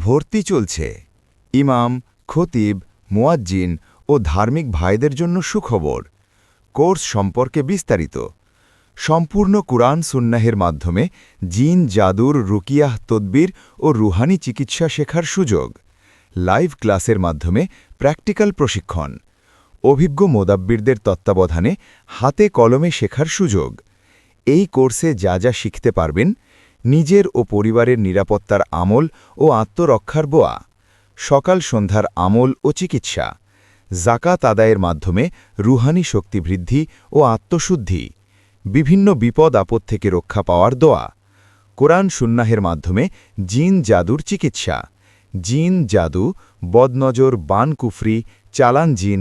ভর্তি চলছে। ইমাম, খতিব, মুয়াজ্জিন ও ধার্মিক ভাইদের জন্য সুখবর। কোর্স সম্পর্কে বিস্তারিত। সম্পূর্ণ কুরআন সুন্নাহের মাধ্যমে জিন, জাদুর, রুকিয়াহ, তদবির ও রুহানি চিকিৎসা শেখার সুযোগ। লাইভ ক্লাসের মাধ্যমে প্র্যাকটিক্যাল প্রশিক্ষণ। অভিজ্ঞ মোদাব্বিরদের তত্ত্বাবধানে হাতে কলমে শেখার সুযোগ। এই কোর্সে যা যা শিখতে পারবেন: নিজের ও পরিবারের নিরাপত্তার আমল ও আত্মরক্ষার বোয়া, সকাল সন্ধ্যার আমল ও চিকিৎসা, জাকাত আদায়ের মাধ্যমে রুহানি শক্তি বৃদ্ধি ও আত্মশুদ্ধি, বিভিন্ন বিপদ আপদ থেকে রক্ষা পাওয়ার দোয়া, কোরআন সুন্নাহের মাধ্যমে জিন জাদুর চিকিৎসা, জিন জাদু, বদনজর, বান কুফরি, চালান জিন,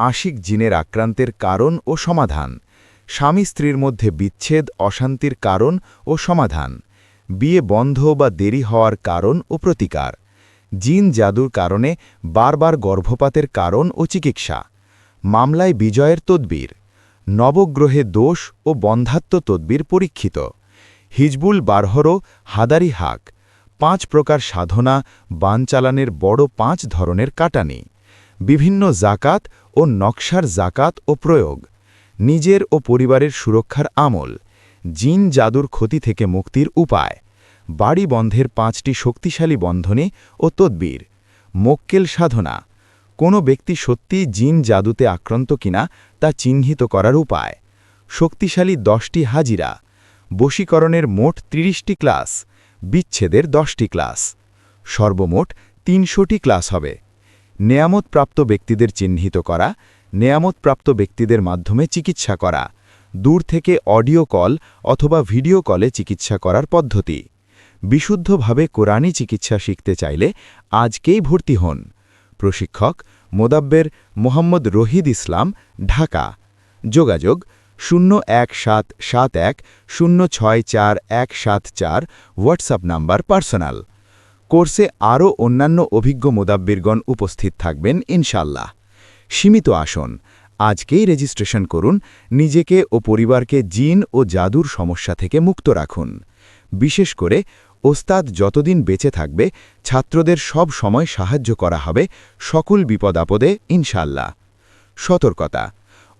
আশিক জিনের আক্রান্তের কারণ ও সমাধান, স্বামী স্ত্রীর মধ্যে বিচ্ছেদ, অশান্তির কারণ ও সমাধান, বিয়ে বন্ধ বা দেরি হওয়ার কারণ ও প্রতিকার, জিন জাদুর কারণে বারবার গর্ভপাতের কারণ ও চিকিৎসা, মামলায় বিজয়ের তদবির, নবগ্রহে দোষ ও বন্ধাত্ম তদবির পরীক্ষিত, হিজবুল বারহরো, হাদারি হাক, 5 প্রকার সাধনা, বান চালানের বড় 5 ধরনের কাটানি, বিভিন্ন জাকাত ও নকশার জাকাত ও প্রয়োগ, নিজের ও পরিবারের সুরক্ষার আমল, জিন জাদুর ক্ষতি থেকে মুক্তির উপায়, বাড়ি বন্ধের 5টি শক্তিশালী বন্ধনী ও তদবির, মোক্কেল সাধনা, কোনো ব্যক্তি সত্যিই জিন জাদুতে আক্রান্ত কিনা তা চিহ্নিত করার উপায়, শক্তিশালী 10টি হাজিরা, বশীকরণের মোট 30টি ক্লাস, বিচ্ছেদের 10টি ক্লাস, সর্বমোট 300টি ক্লাস হবে। নেয়ামতপ্রাপ্ত ব্যক্তিদের চিহ্নিত করা, নেয়ামতপ্রাপ্ত ব্যক্তিদের মাধ্যমে চিকিৎসা করা, দূর থেকে অডিও কল অথবা ভিডিও কলে চিকিৎসা করার পদ্ধতি। বিশুদ্ধভাবে কোরআনি চিকিৎসা শিখতে চাইলে আজকেই ভর্তি হন। প্রশিক্ষক মোদাব্বের মোহাম্মদ রহিদ ইসলাম, ঢাকা। যোগাযোগ 01771064174, হোয়াটসঅ্যাপ নাম্বার পার্সোনাল। কোর্সে আরও অন্যান্য অভিজ্ঞ মোদাব্বিরগণ উপস্থিত থাকবেন ইনশাল্লাহ। সীমিত আসন। আজকেই রেজিস্ট্রেশন করুন। নিজেকে ও পরিবারকে জিন ও জাদুর সমস্যা থেকে মুক্ত রাখুন। বিশেষ করে ওস্তাদ যতদিন বেঁচে থাকবে, ছাত্রদের সব সময় সাহায্য করা হবে সকল বিপদ আপদে ইনশাল্লাহ। সতর্কতা: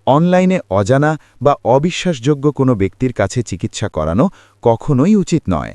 অনলাইনে অজানা বা অবিশ্বাসযোগ্য কোনো ব্যক্তির কাছে চিকিৎসা করানো কখনোই উচিত নয়।